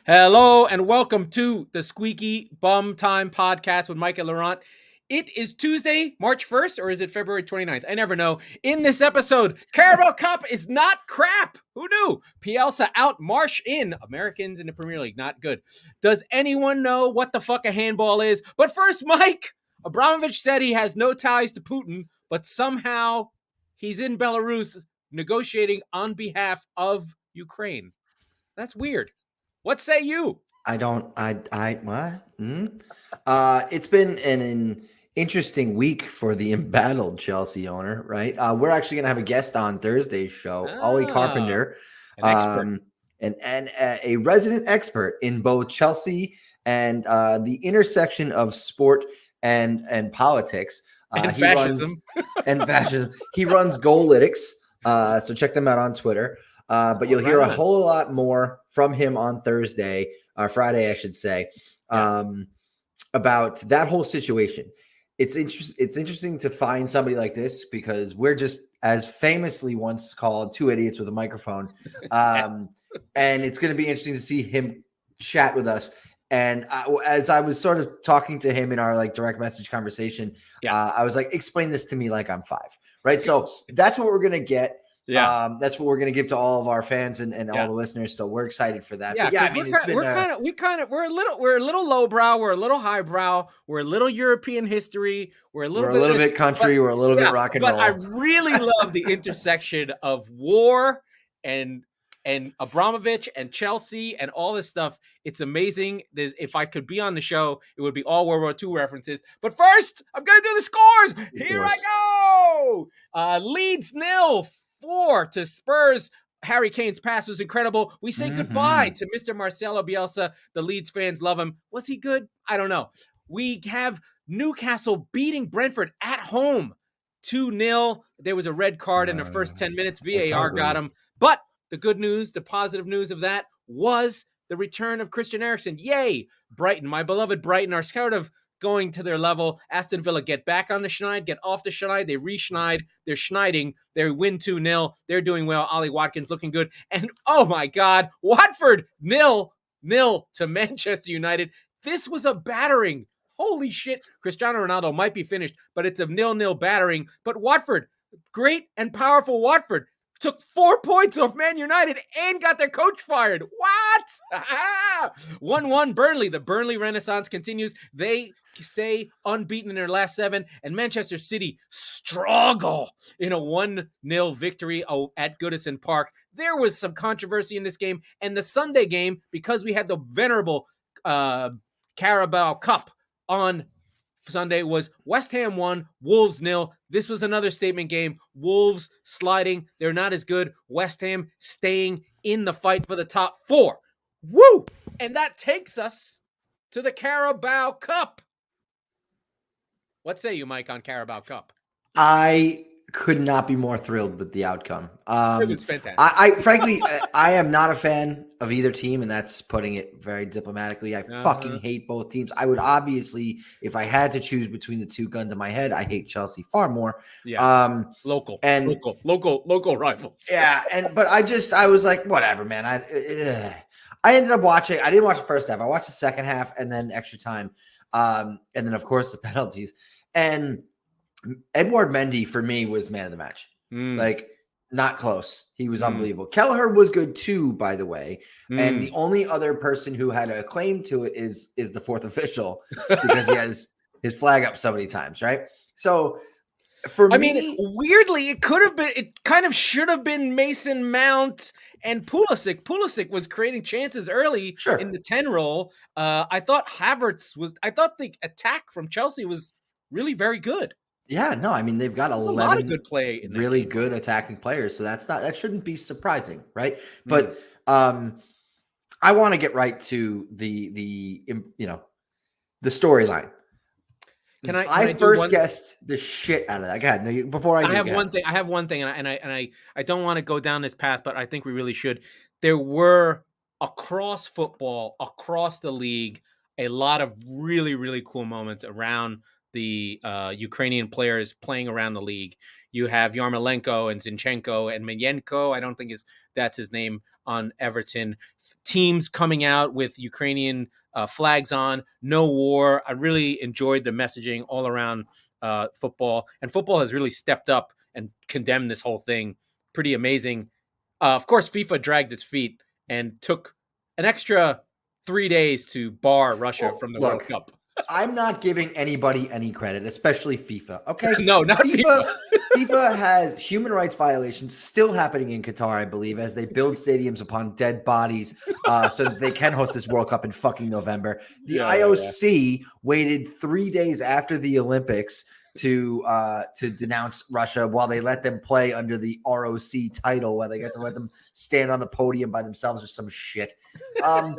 Hello and welcome to the Squeaky Bum Time Podcast with Mike and Laurent. It is Tuesday, March 1st, or is it February 29th? I never know. In this episode, Carabao Cup is not crap. Who knew? Bielsa out, Marsch in. Americans in the Premier League, not good. Does anyone know what the fuck a handball is? But first, Mike, Abramovich said he has no ties to Putin, but somehow he's in Belarus negotiating on behalf of Ukraine. That's weird. What say you? What? It's been an interesting week for the embattled Chelsea owner, right? We're actually going to have a guest on Thursday's show, Ollie Carpenter, an expert. and a resident expert in both Chelsea and the intersection of sport and politics. And fascism. Fascism. He runs Goalytics, so check them out on Twitter. But you'll hear a whole lot more from him on Thursday, or Friday, I should say, about that whole situation. It's interesting to find somebody like this because we're just, as famously once called, two idiots with a microphone. And it's going to be interesting to see him chat with us. And as I was sort of talking to him in our direct message conversation, I was like, explain this to me like I'm 5, right? So that's what we're going to get. Yeah, that's what we're going to give to all of our fans and all the listeners. So we're excited for that. Yeah, I mean, we're a little lowbrow, we're a little highbrow, we're a little European history, we're a little bit country, we're a little bit rock and roll. But I really love the intersection of war and Abramovich and Chelsea and all this stuff. It's amazing. If I could be on the show, it would be all World War II references. But first, I'm going to do the scores. Here I go. Leeds 0-4 to Spurs. Harry Kane's pass was incredible. We say goodbye to Mr. Marcelo Bielsa. The Leeds fans love him. Was he good? I don't know. We have Newcastle beating Brentford at home 2-0. There was a red card in the first 10 minutes. VAR got him. But the good news, the positive news of that was the return of Christian Eriksen. Yay! Brighton, my beloved Brighton, are scared of going to their level. Aston Villa get back on the schneid, get off the schneid. They re-schneid. They're schneiding. They win 2-0. They're doing well. Ollie Watkins looking good. And, oh, my God, Watford 0-0 to Manchester United. This was a battering. Holy shit. Cristiano Ronaldo might be finished, but it's a 0-0 battering. But Watford, great and powerful Watford, took 4 points off Man United and got their coach fired. What? 1-1 Burnley. The Burnley renaissance continues. They stay unbeaten in their last 7, and Manchester City struggle in a 1-0 victory at Goodison Park. There was some controversy in this game, and the Sunday game, because we had the venerable Carabao Cup on Sunday, was West Ham 1, Wolves 0. This was another statement game. Wolves sliding. They're not as good. West Ham staying in the fight for the top 4. Woo! And that takes us to the Carabao Cup. What say you, Mike, on Carabao Cup? I could not be more thrilled with the outcome. It was fantastic. I frankly, I am not a fan of either team, and that's putting it very diplomatically. I fucking hate both teams. I would obviously, if I had to choose between the two, gun to my head, I hate Chelsea far more. Yeah. Local rivals. Yeah. But I was like, whatever, man. I ended up watching. I didn't watch the first half. I watched the second half and then extra time. And then of course the penalties. And Edouard Mendy for me was man of the match. Not close. He was unbelievable. Kelleher was good too, by the way. And the only other person who had a claim to it is the fourth official because he has his flag up so many times, right? So for me, weirdly, it kind of should have been Mason Mount and Pulisic. Pulisic was creating chances early in the 10 role. I thought the attack from Chelsea was really very good. Yeah, no, I mean, they've got 11 a lot of good play in really good attacking players, so that shouldn't be surprising, right? But I want to get right to the storyline. Can I first guessed the shit out of that? Go ahead. No, before I have one thing. I have one thing, and I don't want to go down this path, but I think we really should. There were across football, across the league, a lot of really, really cool moments around the Ukrainian players playing around the league. You have Yarmolenko and Zinchenko and Menyenko. I don't think that's his name on Everton. Teams coming out with Ukrainian flags on, no war. I really enjoyed the messaging all around football, and football has really stepped up and condemned this whole thing. Pretty amazing. Of course, FIFA dragged its feet and took an extra 3 days to bar Russia from the World Cup. I'm not giving anybody any credit, especially FIFA. Okay, no, not FIFA. FIFA has human rights violations still happening in Qatar, I believe, as they build stadiums upon dead bodies so that they can host this World Cup in fucking November. The IOC waited 3 days after the Olympics to denounce Russia while they let them play under the ROC title, while they got to let them stand on the podium by themselves or some shit. I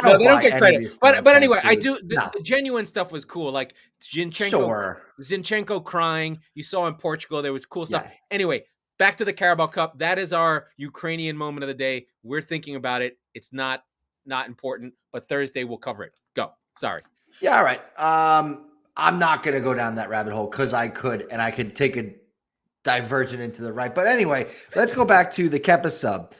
don't. They don't get credit, but anyway, dude. I do. The genuine stuff was cool, like Zinchenko crying. You saw in Portugal there was cool stuff. Yeah. Anyway, back to the Carabao Cup. That is our Ukrainian moment of the day. We're thinking about it. It's not important, but Thursday we'll cover it. Go. Sorry. Yeah. All right. I'm not going to go down that rabbit hole because I could take a divergent into the right. But anyway, let's go back to the Kepa sub.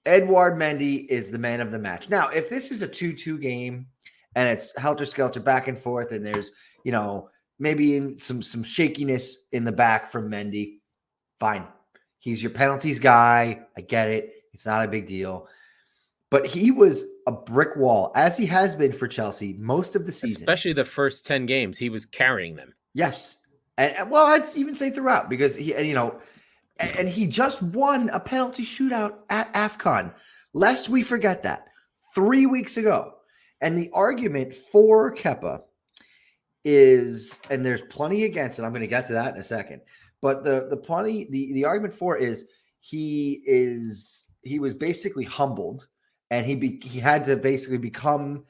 Edouard Mendy is the man of the match. Now, if this is a 2-2 game and it's helter-skelter back and forth and there's, maybe some shakiness in the back from Mendy, fine. He's your penalties guy. I get it. It's not a big deal. But he was a brick wall, as he has been for Chelsea most of the season. Especially the first 10 games. He was carrying them. Yes. And well, I'd even say throughout because and he just won a penalty shootout at AFCON. Lest we forget that. 3 weeks ago. And the argument for Kepa is, and there's plenty against it. I'm going to get to that in a second. But the argument for is he was basically humbled. And he had to basically carve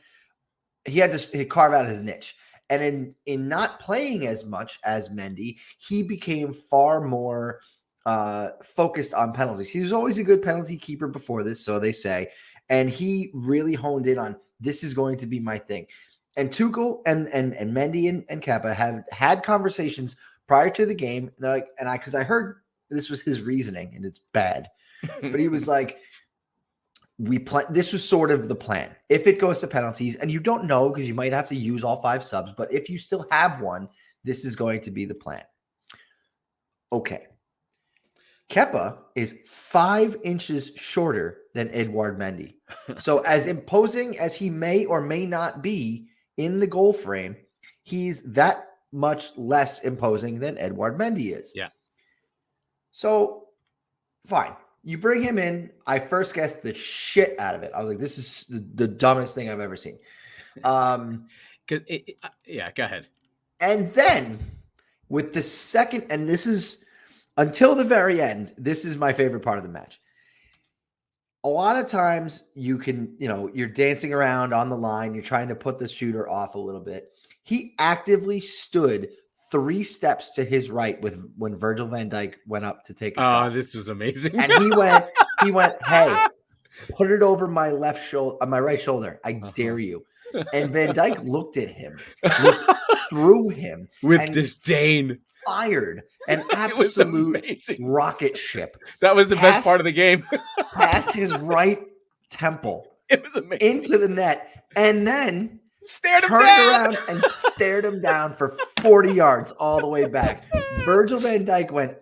out his niche. And in not playing as much as Mendy, he became far more focused on penalties. He was always a good penalty keeper before this, so they say. And he really honed in on, this is going to be my thing. And Tuchel and Mendy and Kepa have had conversations prior to the game. Because I heard this was his reasoning, and it's bad. But he was like, this was sort of the plan. If it goes to penalties, and you don't know because you might have to use all 5 subs, but if you still have one, this is going to be the plan. Okay. Kepa is 5 inches shorter than Edouard Mendy. So as imposing as he may or may not be in the goal frame, he's that much less imposing than Edouard Mendy is. Yeah. So, fine. You bring him in. I first guessed the shit out of it. I was like, this is the dumbest thing I've ever seen. Yeah, go ahead. And then with the second, and this is until the very end, this is my favorite part of the match. A lot of times you can, you're dancing around on the line. You're trying to put the shooter off a little bit. He actively stood 3 steps to his right when Virgil van Dijk went up to take a shot. Oh, this was amazing. And he went, hey, put it over my left shoulder, my right shoulder. I dare you. And Van Dijk looked at him, looked through him with disdain, fired an absolute rocket ship. That was the best part of the game. Past his right temple. It was amazing. Into the net. And then turned around and stared him down for 40 yards all the way back. Virgil van Dijk went,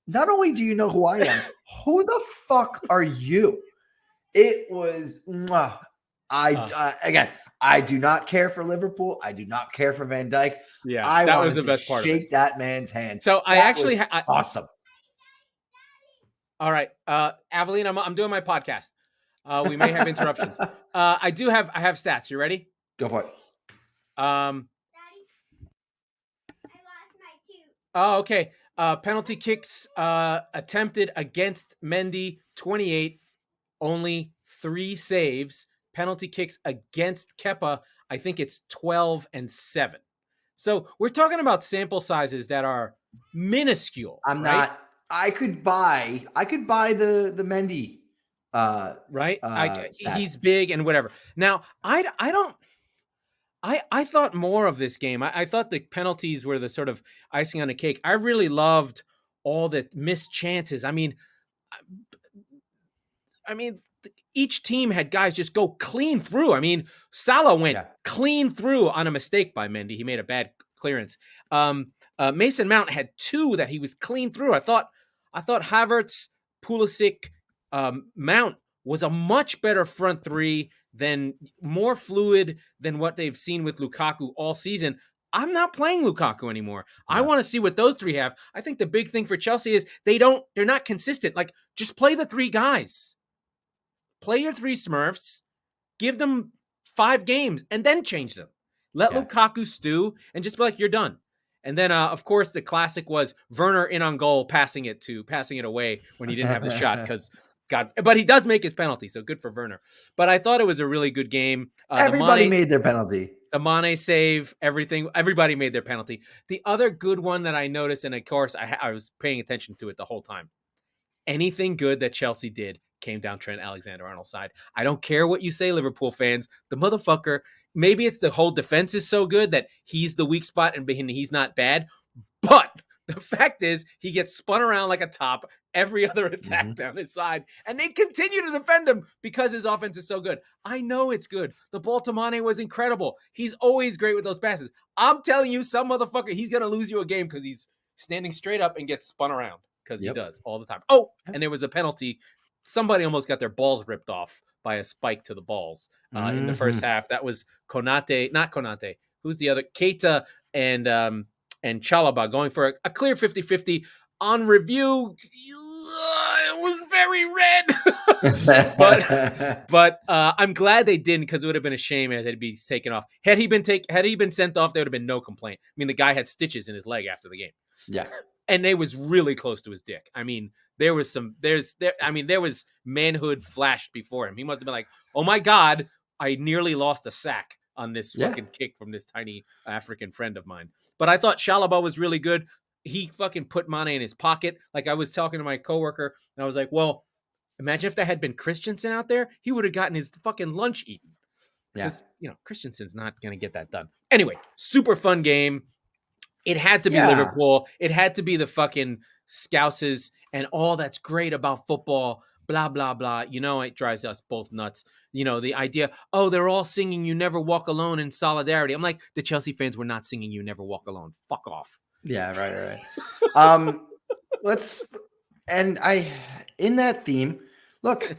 not only do you know who I am, who the fuck are you? It was, again, I do not care for Liverpool. I do not care for Van Dijk. Yeah, that was the best part. Shake that man's hand. So awesome. All right, Aveline, I'm doing my podcast. We may have interruptions. I have stats. You ready? Go for it. Daddy, I lost my tooth. Oh, okay. Penalty kicks attempted against Mendy, 28, only 3 saves. Penalty kicks against Kepa, I think it's 12 and 7. So we're talking about sample sizes that are minuscule. I could buy the Mendy. Right. He's big and whatever. Now, I I thought more of this game. I thought the penalties were the sort of icing on the cake. I really loved all the missed chances. I mean, each team had guys just go clean through. I mean, Salah went clean through on a mistake by Mendy. He made a bad clearance. Mason Mount had 2 that he was clean through. I thought Havertz, Pulisic, Mount was a much better front 3, than more fluid than what they've seen with Lukaku all season. I'm not playing Lukaku anymore. Yeah. I want to see what those 3 have. I think the big thing for Chelsea is they're not consistent. Like, just play the 3 guys. Play your 3 Smurfs, give them 5 games, and then change them. Let Lukaku stew and just be like, you're done. And then, of course, the classic was Werner in on goal, passing it away when he didn't have the shot because but he does make his penalty, so good for Werner. But I thought it was a really good game. Everybody made their penalty. The Mane save, everything. Everybody made their penalty. The other good one that I noticed, and of course I was paying attention to it the whole time. Anything good that Chelsea did came down Trent Alexander-Arnold's side. I don't care what you say, Liverpool fans. The motherfucker, maybe it's the whole defense is so good that he's the weak spot and he's not bad. But the fact is, he gets spun around like a top every other attack down his side, and they continue to defend him because his offense is so good. I know it's good. The ball to Mane was incredible. He's always great with those passes. I'm telling you, some motherfucker, he's going to lose you a game because he's standing straight up and gets spun around because he does all the time. Oh, and there was a penalty. Somebody almost got their balls ripped off by a spike to the balls in the first half. That was not Konate. Who's the other? Keita and Chalobah going for a clear 50-50. On review, it was very red. but I'm glad they didn't, because it would have been a shame if it'd be taken off. Had he been sent off, there would have been no complaint. I mean, the guy had stitches in his leg after the game. Yeah. And they was really close to his dick. I mean, there was manhood flashed before him. He must have been like, oh my God, I nearly lost a sack on this fucking kick from this tiny African friend of mine. But I thought Chalobah was really good. He fucking put Mane in his pocket. Like, I was talking to my coworker, and I was like, well, imagine if there had been Christensen out there, he would have gotten his fucking lunch eaten. Because, Christensen's not going to get that done. Anyway, super fun game. It had to be Liverpool. It had to be the fucking Scousers and all that's great about football, blah, blah, blah. It drives us both nuts. The idea, they're all singing You Never Walk Alone in solidarity. I'm like, the Chelsea fans were not singing You Never Walk Alone. Fuck off. Yeah, right. In that theme, look,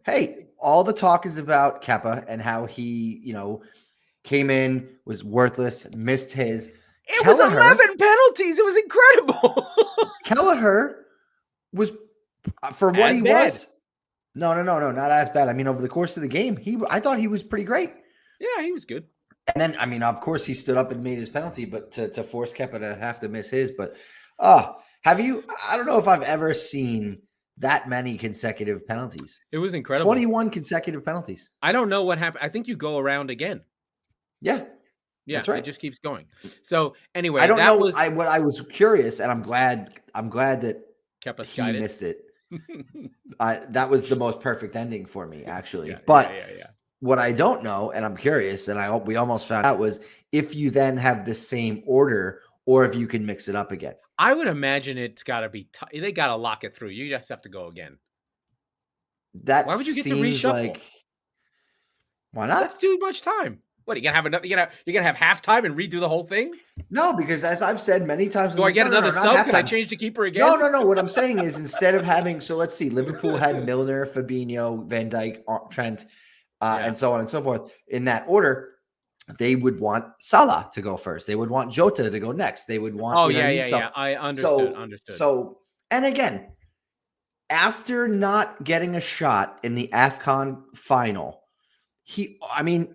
hey, all the talk is about Kepa and how he, came in, was worthless, missed his. It was 11 penalties. It was incredible. Kelleher was, for what he bad. was. No, not as bad. I mean, over the course of the game, I thought he was pretty great. Yeah, he was good. And then, I mean, of course, he stood up and made his penalty, but to force Kepa to have to miss his. But I don't know if I've ever seen that many consecutive penalties. It was incredible. 21 consecutive penalties. I don't know what happened. I think you go around again. Yeah. Yeah, that's right. It just keeps going. So anyway, I don't know. What I was curious, and I'm glad that Kepa he missed it. That was the most perfect ending for me, actually. Yeah, but yeah. What I don't know, and I'm curious, and I hope we almost found out, was if you then have the same order or if you can mix it up again. I would imagine it's got to be they got to lock it through. You just have to go again. Why would you get to reshuffle? Why not? That's too much time. What, are you gonna have enough? You're gonna have halftime and redo the whole thing? No, because as I've said many times, do I get another sub? Can I change the keeper again? No. What I'm saying is, instead of having, so let's see, Liverpool had Milner, Fabinho, Van Dijk, Trent, and so on and so forth. In that order, they would want Salah to go first. They would want Jota to go next. They would want. I understood. So, and again, after not getting a shot in the AFCON final,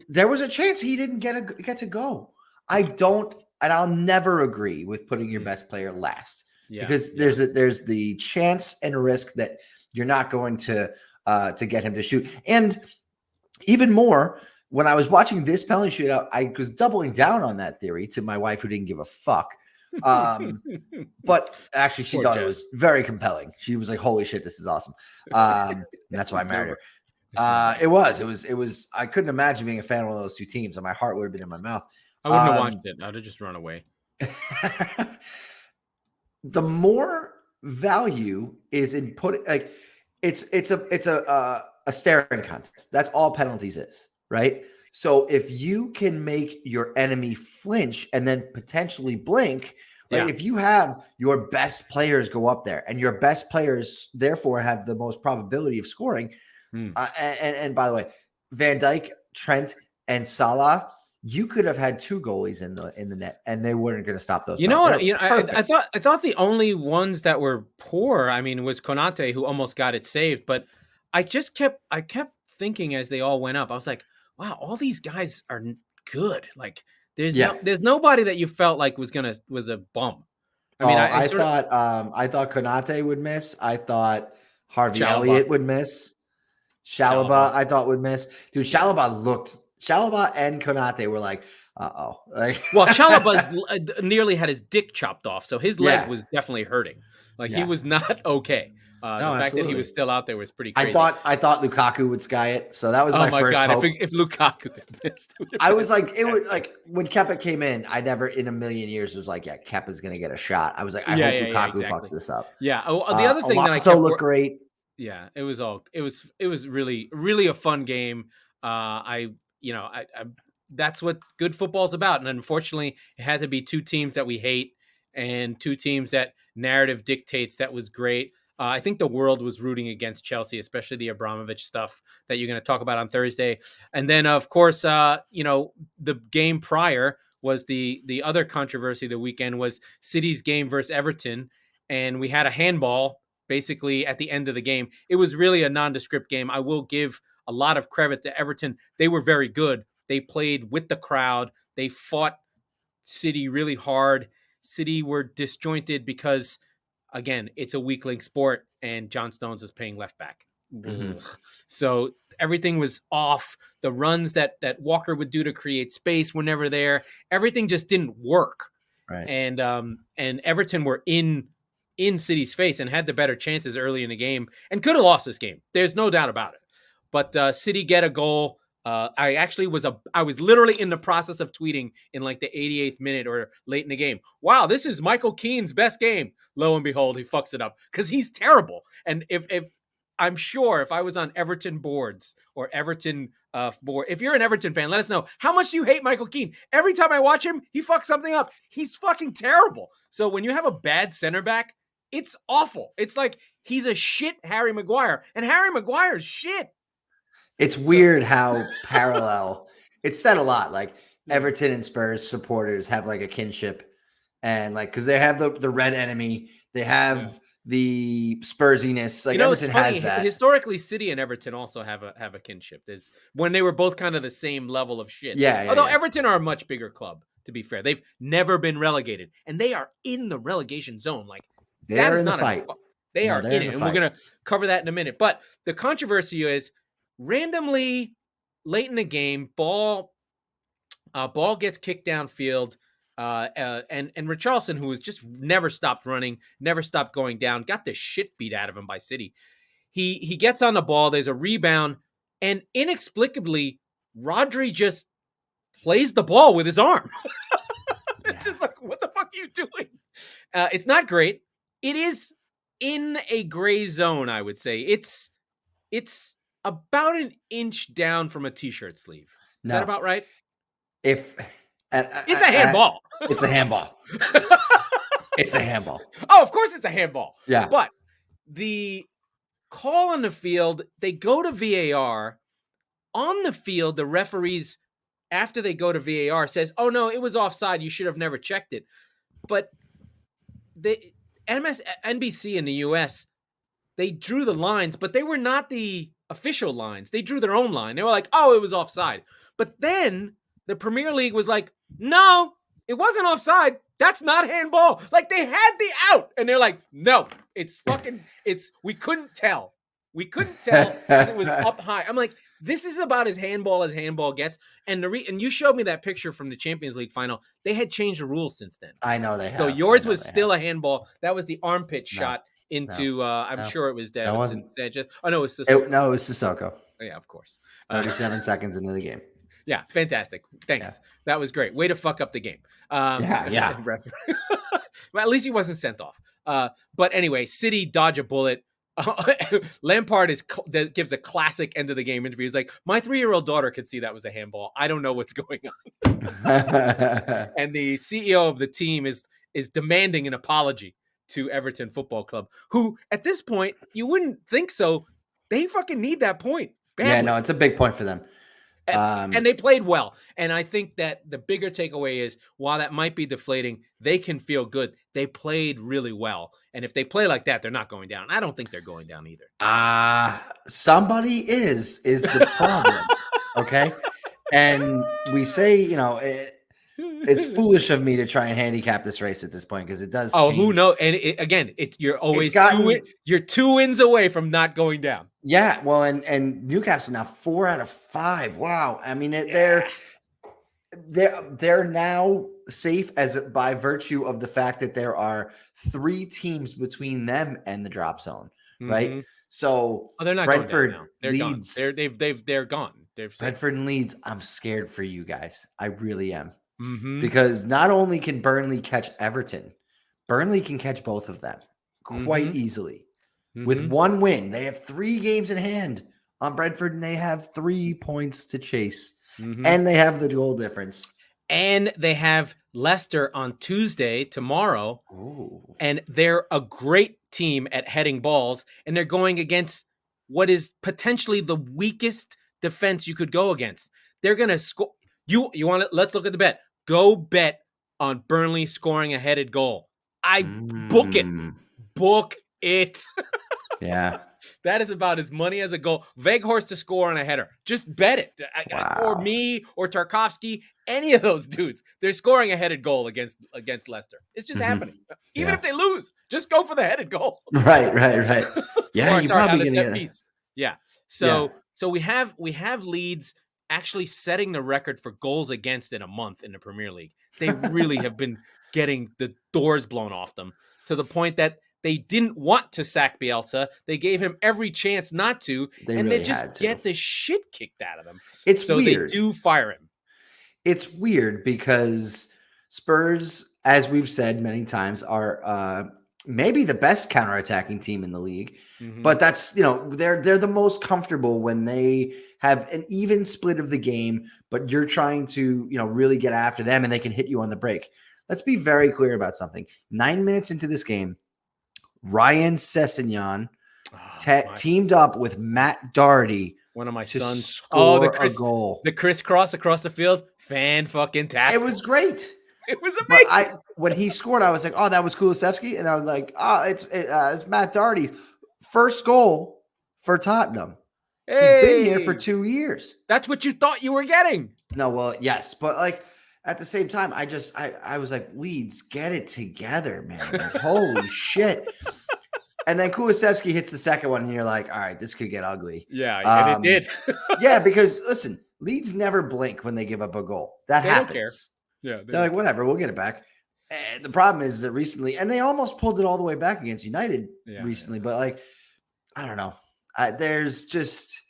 there was a chance he didn't get to go. I'll never agree with putting your best player last because there's the chance and risk that you're not going to get him to shoot. And even more, when I was watching this penalty shootout, I was doubling down on that theory to my wife, who didn't give a fuck. But actually, she thought it was very compelling. She was like, "Holy shit, this is awesome!" And that's why I married her. It was. I couldn't imagine being a fan of one of those two teams, and my heart would have been in my mouth. I wouldn't have watched it. I'd have just run away. The more value is in it's a staring contest. That's all penalties is, right? So if you can make your enemy flinch and then potentially blink, right? If you have your best players go up there and your best players therefore have the most probability of scoring. And by the way, Van Dijk, Trent, and Salah, you could have had two goalies in the net, and they weren't going to stop those. I thought the only ones that were poor, was Konate, who almost got it saved. But I kept thinking as they all went up, I was like, wow, all these guys are good. Like there's nobody that you felt like was a bum. I thought Konate would miss. I thought Harvey Elliott would miss. Chalobah, I thought would miss. Dude, Chalobah and Konate were like, uh-oh. Well, Chalobah's nearly had his dick chopped off, so his leg was definitely hurting. He was not okay. The fact that he was still out there was pretty crazy. I thought Lukaku would sky it, so that was my first hope. If Lukaku had missed, I was like, when Kepa came in, I never in a million years was like, yeah, Kepa's gonna get a shot. I was like, I hope Lukaku fucks this up. Yeah. The other thing that I kept looked great. Yeah, it was really, really a fun game. That's what good football's about. And unfortunately, it had to be two teams that we hate and two teams that narrative dictates that was great. I think the world was rooting against Chelsea, especially the Abramovich stuff that you're going to talk about on Thursday. And then, of course, the game prior was the other controversy of the weekend was City's game versus Everton. And we had a handball basically at the end of the game. It was really a nondescript game. I will give a lot of credit to Everton. They were very good. They played with the crowd. They fought City really hard. City were disjointed because, again, it's a weak link sport, and John Stones was playing left back. Mm-hmm. So everything was off. The runs that Walker would do to create space were never there. Everything just didn't work. Right. And Everton were in City's face and had the better chances early in the game and could have lost this game. There's no doubt about it. But City get a goal. I was literally in the process of tweeting in like the 88th minute or late in the game. Wow, this is Michael Keane's best game. Lo and behold, he fucks it up because he's terrible. And if I'm sure if I was on Everton boards or Everton board, if you're an Everton fan, let us know how much you hate Michael Keane. Every time I watch him, he fucks something up. He's fucking terrible. So when you have a bad center back, it's awful. It's like he's a shit Harry Maguire, and Harry Maguire's shit. It's weird how parallel. It's said a lot. Like Everton and Spurs supporters have like a kinship, and like because they have the red enemy, they have the Spursiness. Like Everton has that. Historically, City and Everton also have a kinship. There's when they were both kind of the same level of shit. Although Everton are a much bigger club. To be fair, they've never been relegated, and they are in the relegation zone. Like they're in the fight. They are in it, and we're gonna cover that in a minute. But the controversy is. Randomly, late in the game, ball gets kicked downfield, and Richarlison, who has just never stopped running, never stopped going down, got the shit beat out of him by City. He gets on the ball. There's a rebound, and inexplicably, Rodri just plays the ball with his arm. It's just like, what the fuck are you doing? It's not great. It is in a gray zone, I would say. It's about an inch down from a t-shirt sleeve. Is that about right? It's a handball. It's a handball. It's a handball. Oh, of course it's a handball. Yeah. But the call on the field, they go to VAR. On the field, the referees, after they go to VAR, says, oh, no, it was offside. You should have never checked it. But the NBC in the U.S., they drew the lines, but they were not the official lines. They drew their own line. They were like, oh, it was offside. But then the Premier League was like, no, it wasn't offside. That's not handball. Like they had the out. And they're like, no, we couldn't tell. We couldn't tell because it was up high. I'm like, this is about as handball gets. And and you showed me that picture from the Champions League final. They had changed the rules since then. I know they have. So yours was still a handball. That was the armpit shot. I'm sure it was Dev. That wasn't. It was Sissoko. No, it was Sissoko. Yeah, of course. 37 seconds into the game. Yeah, fantastic. Thanks. Yeah. That was great. Way to fuck up the game. Yeah. Well, at least he wasn't sent off. But anyway, City dodge a bullet. Lampard gives a classic end of the game interview. He's like, my 3-year-old daughter could see that was a handball. I don't know what's going on. And the CEO of the team is demanding an apology to Everton Football Club, who at this point, you wouldn't think so. They fucking need that point badly. Yeah, no, it's a big point for them. And they played well. And I think that the bigger takeaway is, while that might be deflating, they can feel good. They played really well. And if they play like that, they're not going down. I don't think they're going down either. Somebody is the problem. Okay. And we say, it's foolish of me to try and handicap this race at this point, because it does. Oh, change. who knows? And you're always you're 2 wins away from not going down. Yeah, well, and Newcastle now 4 out of 5. Wow, I mean they're now safe by virtue of the fact that there are 3 teams between them and the drop zone, right? Mm-hmm. So they're not Brentford, going down now. They're Leeds, gone. They're gone. Brentford and Leeds. I'm scared for you guys. I really am. Mm-hmm. Because not only can Burnley catch Everton, Burnley can catch both of them quite easily. Mm-hmm. With 1 win, they have 3 games in hand on Brentford, and they have 3 points to chase. Mm-hmm. And they have the goal difference. And they have Leicester on Tuesday, tomorrow. Ooh. And they're a great team at heading balls, and they're going against what is potentially the weakest defense you could go against. They're going to score. You want to? Let's look at the bet. Go bet on Burnley scoring a headed goal. Book it. Book it. Yeah. That is about as money as a goal. Weghorst to score on a header. Just bet it. Wow. Or me or Tarkovsky, any of those dudes. They're scoring a headed goal against Leicester. It's just happening. Even if they lose, just go for the headed goal. Right. Yeah, you probably get a piece. Yeah. So we have Leeds actually setting the record for goals against in a month in the Premier League. They really have been getting the doors blown off them, to the point that they didn't want to sack Bielsa. They gave him every chance not to, and they just get the shit kicked out of them. It's so weird. They do fire him. It's weird because Spurs, as we've said many times, are maybe the best counterattacking team in the league. Mm-hmm. But that's, they're the most comfortable when they have an even split of the game, but you're trying to, really get after them, and they can hit you on the break. Let's be very clear about something. 9 minutes into this game, Ryan Sessegnon teamed up with Matt Doherty, one of my sons, score a goal. The crisscross across the field, fan-fucking-tastic. It was great. It was amazing. But when he scored, I was like, "Oh, that was Kulusevski," and I was like, "Oh, it's Matt Doherty's first goal for Tottenham. Hey. He's been here for 2 years." That's what you thought you were getting. No, well, yes, but at the same time, I was like, Leeds, get it together, man. Like, holy shit. And then Kulusevski hits the second one, and you're like, all right, this could get ugly. Yeah, and it did. Yeah, because, listen, Leeds never blink when they give up a goal. That happens. Don't care. Yeah, they're like, whatever, we'll get it back. And the problem is that recently, and they almost pulled it all the way back against United recently, but, I don't know. There's just...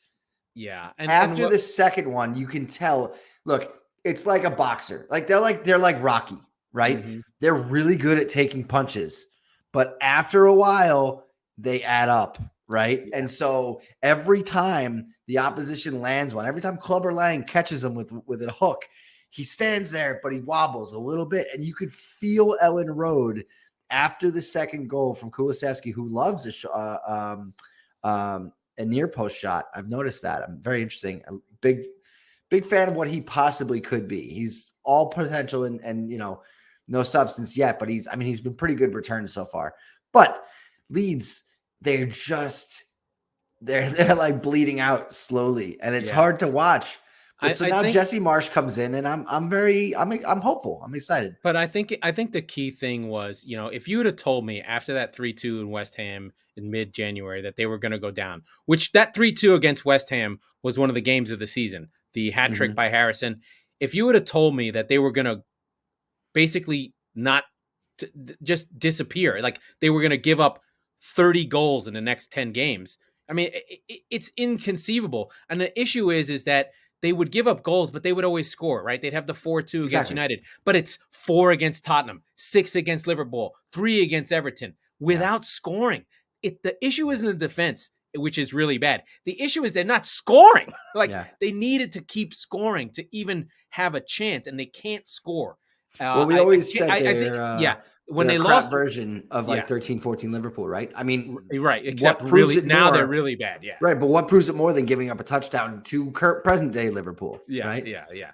Yeah. After the second one, you can tell, look, it's like a boxer. They're like Rocky, right? Mm-hmm. They're really good at taking punches, but after a while, they add up, right? Yeah. And so every time the opposition lands one, every time Clubber Lang catches him with a hook, he stands there, but he wobbles a little bit, and you could feel Ellen Road after the second goal from Kulusevski, who loves a near post shot. I've noticed that. I'm very interesting. A big fan of what he possibly could be. He's all potential and no substance yet, but he's been pretty good returns so far. But Leeds, they're like bleeding out slowly, and it's hard to watch. But so now Jesse Marsch comes in, and I'm hopeful. I'm excited. But I think the key thing was, if you would have told me after that 3-2 in West Ham in mid-January that they were going to go down, which that 3-2 against West Ham was one of the games of the season, the hat trick by Harrison. If you would have told me that they were going to basically not just disappear, like they were going to give up 30 goals in the next 10 games, I mean, it's inconceivable. And the issue is that they would give up goals, but they would always score, right? They'd have the 4-2 against United, but it's 4 against Tottenham, 6 against Liverpool, 3 against Everton without scoring. The issue isn't the defense, which is really bad. The issue is they're not scoring. They needed to keep scoring to even have a chance, and they can't score. Well, we always said they're when they a lost version of 13-14 Liverpool, right? I mean, right. Except really now they're really bad. Yeah. Right. But what proves it more than giving up a touchdown to present day Liverpool? Yeah. Right? Yeah. Yeah.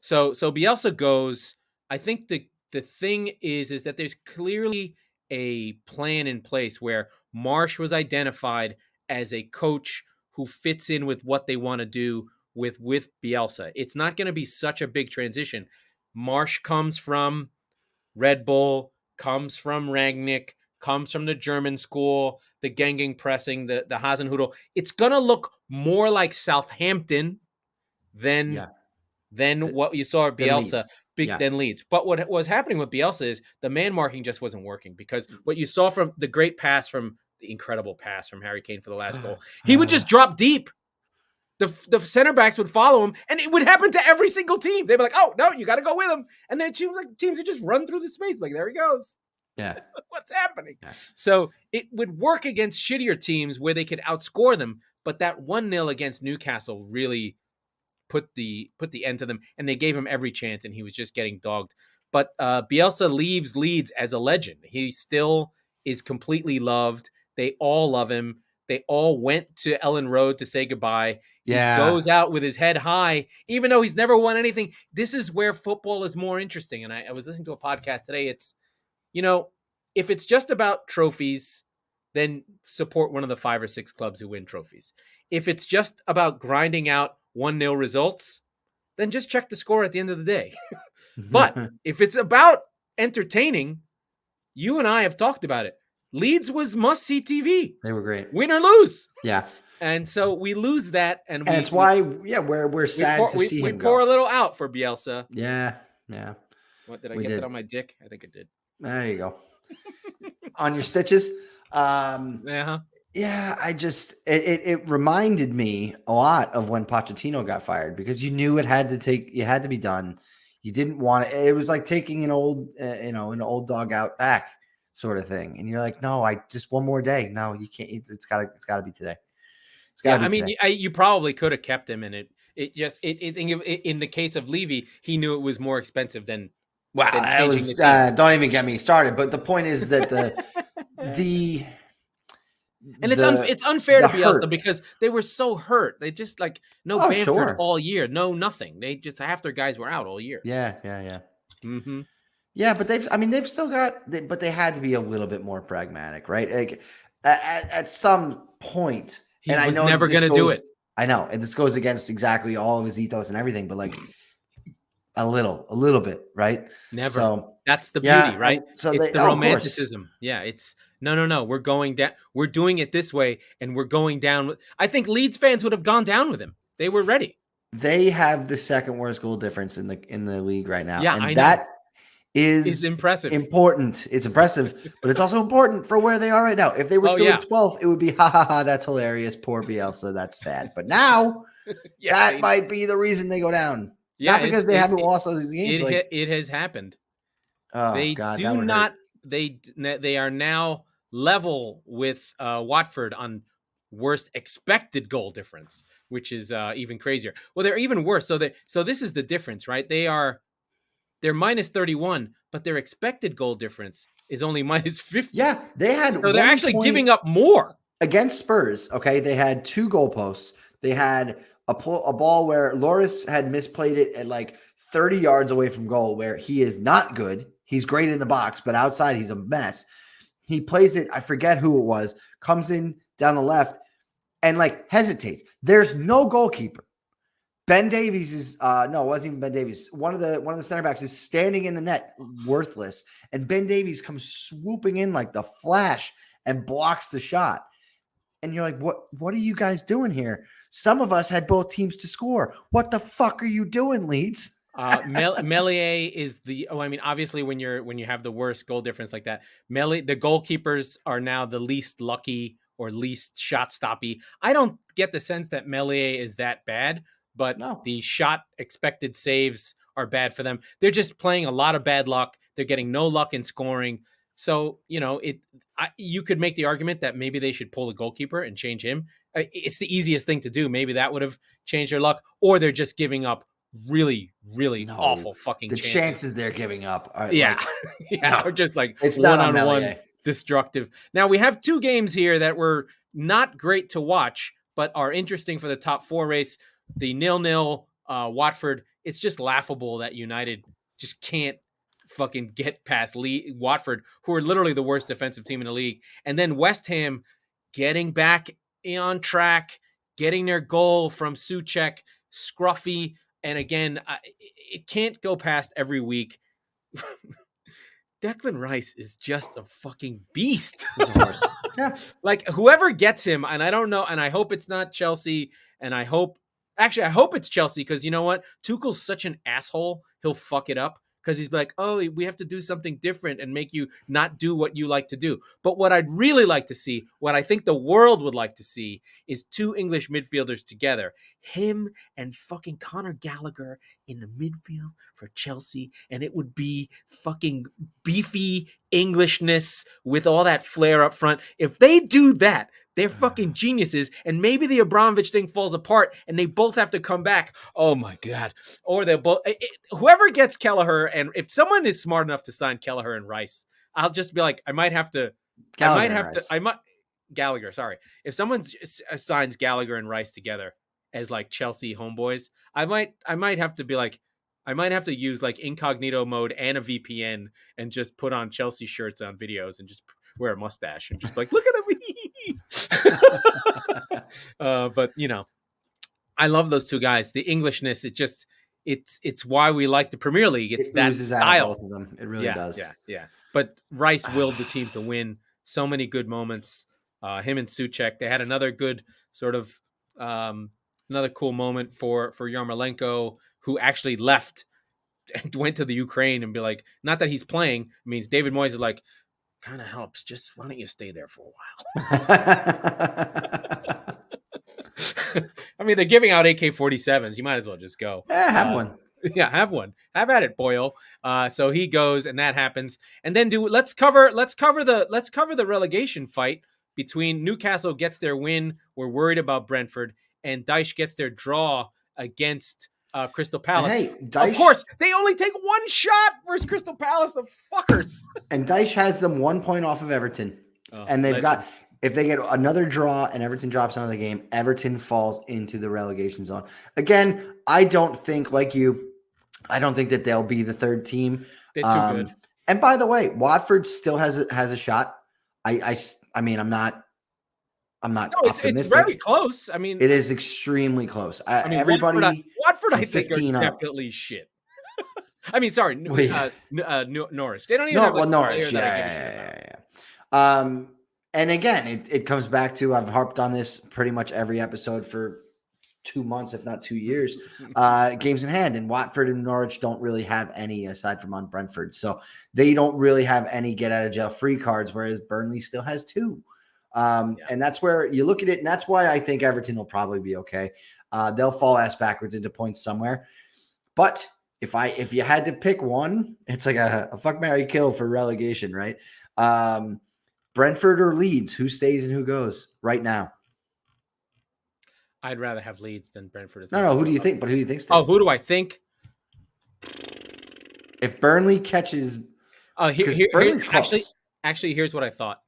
So Bielsa goes. I think the thing is that there's clearly a plan in place where Marsch was identified as a coach who fits in with what they want to do with Bielsa. It's not going to be such a big transition. Marsch comes from Red Bull, comes from Rangnick, comes from the German school, the Genging pressing, the Hasenhüttl. It's going to look more like Southampton than what you saw at Bielsa, than Leeds. But what was happening with Bielsa is the man marking just wasn't working, because what you saw from the great pass from the incredible pass from Harry Kane for the last goal, he would just drop deep. The center backs would follow him, and it would happen to every single team. They'd be like, "Oh no, you got to go with him," and then teams would just run through the space, like, there he goes. Yeah, what's happening? Yeah. So it would work against shittier teams where they could outscore them, but that 1-0 against Newcastle really put the end to them, and they gave him every chance, and he was just getting dogged. But Bielsa leaves Leeds as a legend. He still is completely loved. They all love him. They all went to Ellen Road to say goodbye. Yeah. He goes out with his head high, even though he's never won anything. This is where football is more interesting. And I was listening to a podcast today. It's, if it's just about trophies, then support one of the 5 or 6 clubs who win trophies. If it's just about grinding out 1-0 results, then just check the score at the end of the day. But if it's about entertaining, you and I have talked about it. Leeds was must-see TV. They were great. Win or lose. Yeah. And so we lose that. And it's why, we're sad to see him go. We pour a little out for Bielsa. Yeah. Yeah. What, did I get that on my dick? I think I did. There you go. On your stitches. Yeah. Yeah, it reminded me a lot of when Pochettino got fired, because you knew it had to be done. You didn't want it. It was like taking an old dog out back sort of thing. And you're like, no, I just one more day. No, you can't. It's gotta be today. It's gotta be today. You probably could have kept him in it. In the case of Levy, he knew it was more expensive than. Wow, that was don't even get me started. But the point is that it's unfair to Bielsa because they were so hurt. They just Bamford all year, no nothing. They just half their guys were out all year. Yeah. Mm-hmm. Yeah, but they've still got, but they had to be a little bit more pragmatic, right? Like at some point, I know never going to do it. I know, and this goes against exactly all of his ethos and everything, but like a little bit, right? Never. So, that's the beauty, right? So it's the romanticism. Yeah, it's no. We're going down. We're doing it this way, and we're going down. I think Leeds fans would have gone down with him. They were ready. They have the second worst goal difference in the league right now. Yeah, and I know. That is impressive. Important. It's impressive, but it's also important for where they are right now. If they were still in 12th, it would be that's hilarious. Poor Bielsa. That's sad. But now that might be the reason they go down. Yeah, not because they haven't lost all these games. It has happened. Oh, they God, do not. They are now level with Watford on worst expected goal difference, which is even crazier. Well, they're even worse. So this is the difference, right? They're minus 31, but their expected goal difference is only minus 50. Yeah, they had. So they're actually giving up more against Spurs. Okay, they had 2 goalposts. They had a ball where Loris had misplayed it at like 30 yards away from goal, where he is not good. He's great in the box, but outside he's a mess. He plays it. I forget who it was. Comes in down the left and hesitates. There's no goalkeeper. Ben Davies is no, it wasn't even Ben Davies. One of the center backs is standing in the net, worthless, and Ben Davies comes swooping in like the Flash and blocks the shot. And you're like, what are you guys doing here? Some of us had both teams to score. What the fuck are you doing, Leeds? Meslier is obviously when you have the worst goal difference like that, the goalkeepers are now the least lucky or least shot stoppy. I don't get the sense that Meslier is that bad, but the shot expected saves are bad for them. They're just playing a lot of bad luck. They're getting no luck in scoring. So, you could make the argument that maybe they should pull the goalkeeper and change him. It's the easiest thing to do. Maybe that would have changed their luck, or they're just giving up really, really awful fucking chances they're giving up are are just like it's one-on-one destructive. Now we have 2 games here that were not great to watch, but are interesting for the top 4 race. The 0-0 Watford. It's just laughable that United just can't fucking get past Watford, who are literally the worst defensive team in the league. And then West Ham getting back on track, getting their goal from Souček, scruffy. And again, it can't go past every week. Declan Rice is just a fucking beast. Yeah. Like whoever gets him, and I don't know, and I hope it's not Chelsea, and I hope it's Chelsea, because you know what? Tuchel's such an asshole, he'll fuck it up. Because he's like, oh, we have to do something different and make you not do what you like to do. But what I'd really like to see, what I think the world would like to see, is 2 English midfielders together. Him and fucking Conor Gallagher in the midfield for Chelsea. And it would be fucking beefy Englishness with all that flair up front. If they do that, they're fucking geniuses, and maybe the Abramovich thing falls apart, and they both have to come back. Oh my god! Or they'll both. Whoever gets Kelleher, and if someone is smart enough to sign Kelleher and Rice, I'll just be like, I might have to. Gallagher. Sorry, if someone signs Gallagher and Rice together as like Chelsea homeboys, I might have to be like, I might have to use like incognito mode and a VPN and just put on Chelsea shirts on videos and just wear a mustache and just be like, look at me. But I love those 2 guys. The Englishness, it's why we like the Premier League. It's that style. Both of them. It really does. Yeah. But Rice willed the team to win. So many good moments. Him and Souček. They had another good sort of another cool moment for Yarmolenko, who actually left and went to the Ukraine and be like, not that he's playing. I mean, David Moyes is like, kind of helps. Just why don't you stay there for a while? I mean, they're giving out AK-47s. You might as well just go. Have one. Yeah, have one. Have at it, boyo. So he goes, and that happens. And then let's cover the relegation fight between Newcastle gets their win. We're worried about Brentford, and Dyche gets their draw against Crystal Palace. And hey, Dyche, of course, they only take 1 shot versus Crystal Palace, the fuckers. And Dyche has them 1 point off of Everton. And they've got, if they get another draw and Everton drops out of the game, Everton falls into the relegation zone. Again, I don't think, like you, I don't think that they'll be the 3rd team. They're too good. And by the way, Watford still has a shot. I mean, I'm not optimistic. It's very close. I mean, it is extremely close. I mean, everybody, Watford, I think, are definitely shit. I mean, sorry, Norwich. They don't even have Norwich. Yeah. And again, it comes back to, I've harped on this pretty much every episode for 2 months, if not 2 years. Games in hand, and Watford and Norwich don't really have any aside from on Brentford, so they don't really have any get out of jail free cards, whereas Burnley still has 2. And that's where you look at it, and that's why I think Everton will probably be okay. They'll fall ass backwards into points somewhere. But if you had to pick one, it's like a fuck, marry, kill for relegation, right? Brentford or Leeds, who stays and who goes right now? I'd rather have Leeds than Brentford. No. Who do you think? But who do you think stays? Oh, who do I think? If Burnley catches, Burnley's close. Actually, here's what I thought.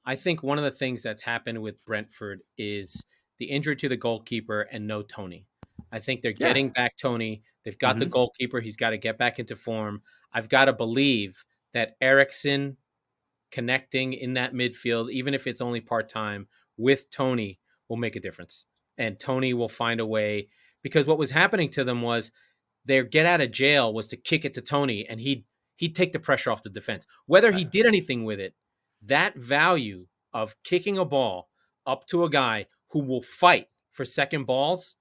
I think one of the things that's happened with Brentford is the injury to the goalkeeper and no Tony. I think they're getting back Tony. They've got the goalkeeper. He's got to get back into form. I've got to believe that Eriksen connecting in that midfield, even if it's only part-time, with Tony will make a difference. And Tony will find a way, because what was happening to them was their get out of jail was to kick it to Tony, and he'd take the pressure off the defense. Whether he did anything with it, that value of kicking a ball up to a guy who will fight for second balls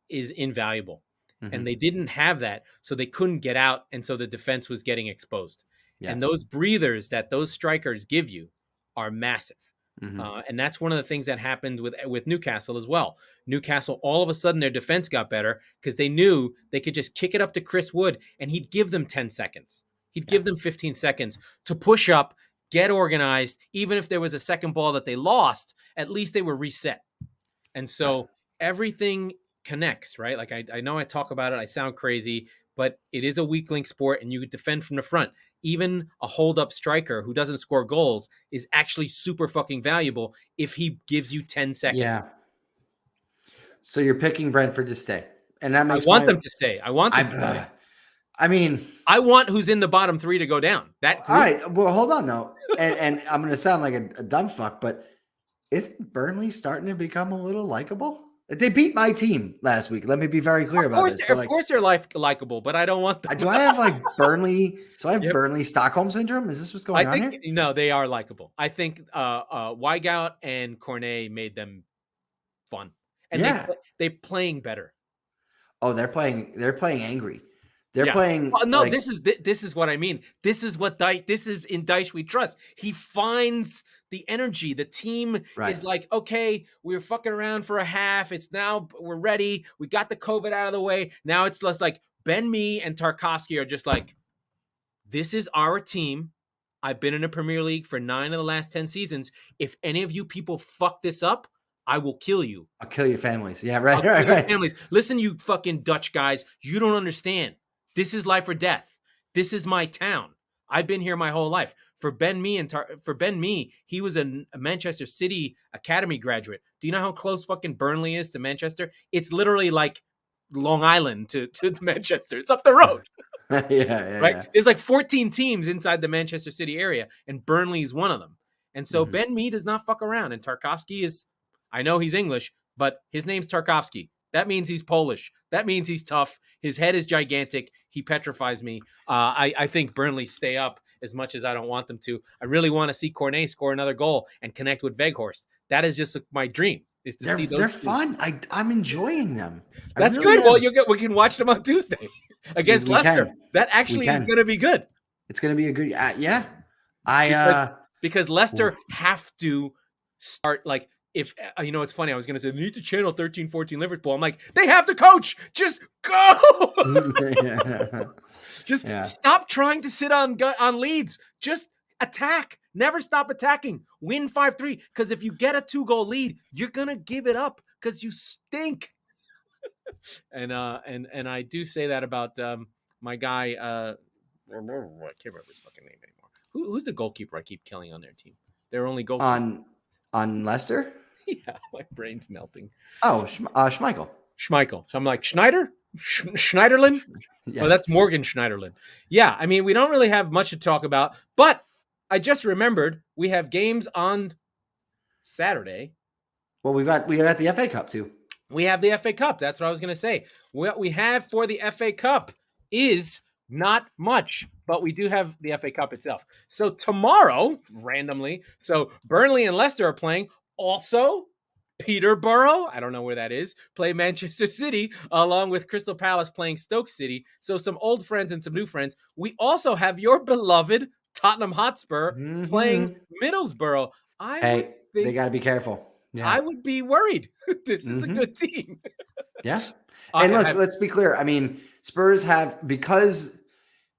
is invaluable. And they didn't have that, so they couldn't get out, and so the defense was getting exposed. And those breathers that those strikers give you are massive. And that's one of the things that happened with Newcastle as well. Newcastle, all of a sudden, their defense got better because they knew they could just kick it up to Chris Wood, and he'd give them 10 seconds. He'd give them 15 seconds to push up, get organized. Even if there was a second ball that they lost, at least they were reset. And so everything connects, right? Like I know I talk about it, I sound crazy, but it is a weak link sport, and you could defend from the front. Even a hold-up striker who doesn't score goals is actually super fucking valuable if he gives you 10 seconds. Yeah. So you're picking Brentford to stay. And that makes I want them to stay. I want them to stay. I mean, I want who's in the bottom three to go down. All right. Well, hold on, though. and I'm going to sound like a dumb fuck, but isn't Burnley starting to become a little likable? They beat my team last week. Let me be very clear about this. Of course they're likable, but I don't want them. Do I have like Burnley? Do I have Burnley Stockholm syndrome? Is this what's going on here? No, they are likable. I think Weighout and Cornet made them fun. And they're playing better. Oh, they're playing angry. They're playing. Well, no, this is what I mean. This is what This is in Dyche we trust. He finds the energy. The team is like, okay, we were fucking around for a half. It's now we're ready. We got the COVID out of the way. Now it's less like Ben Mee and Tarkowski are just like, this is our team. I've been in the Premier League for 9 of the last 10 seasons. If any of you people fuck this up, I will kill you. I'll kill your families. Yeah, right. Families. Listen, you fucking Dutch guys. You don't understand. This is life or death. This is my town. I've been here my whole life. For Ben Mee, he was a Manchester City Academy graduate. Do you know how close fucking Burnley is to Manchester? It's literally like Long Island to Manchester. It's up the road. Right? Yeah. There's like 14 teams inside the Manchester City area, and Burnley is one of them. And so Ben Mee does not fuck around. And Tarkowski is, I know he's English, but his name's Tarkowski. That means he's Polish. That means he's tough. His head is gigantic. He petrifies me. I think Burnley stay up as much as I don't want them to. I really want to see Cornet score another goal and connect with Weghorst. That is just my dream, is to see those. They're fun. I'm enjoying them. That's really good. Well, we can watch them on Tuesday against Leicester. That actually is going to be good. It's going to be a good, yeah. Because Leicester have to start like, if it's funny, I was going to say, they need to channel 13-14 Liverpool. I'm like, they have the coach. Just go. Just stop trying to sit on leads. Just attack. Never stop attacking. Win 5-3. Because if you get a 2-goal lead, you're going to give it up because you stink. and I do say that about my guy. I can't remember his fucking name anymore. Who's the goalkeeper I keep killing on their team? Their only goalkeeper. On Leicester? Yeah, my brain's melting. Oh, Schmeichel. So I'm like, Schneider? Schneiderlin? Yeah. Oh, that's Morgan Schneiderlin. Yeah, I mean, we don't really have much to talk about, but I just remembered we have games on Saturday. Well, we got the FA Cup too. We have the FA Cup. That's what I was going to say. What we have for the FA Cup is not much, but we do have the FA Cup itself. So tomorrow, randomly, Burnley and Leicester are playing. Also, Peterborough, I don't know where that is, play Manchester City, along with Crystal Palace playing Stoke City. So some old friends and some new friends. We also have your beloved Tottenham Hotspur playing Middlesbrough. They got to be careful. Yeah. I would be worried. This is a good team. Yeah. And look, let's be clear. I mean, Spurs have, because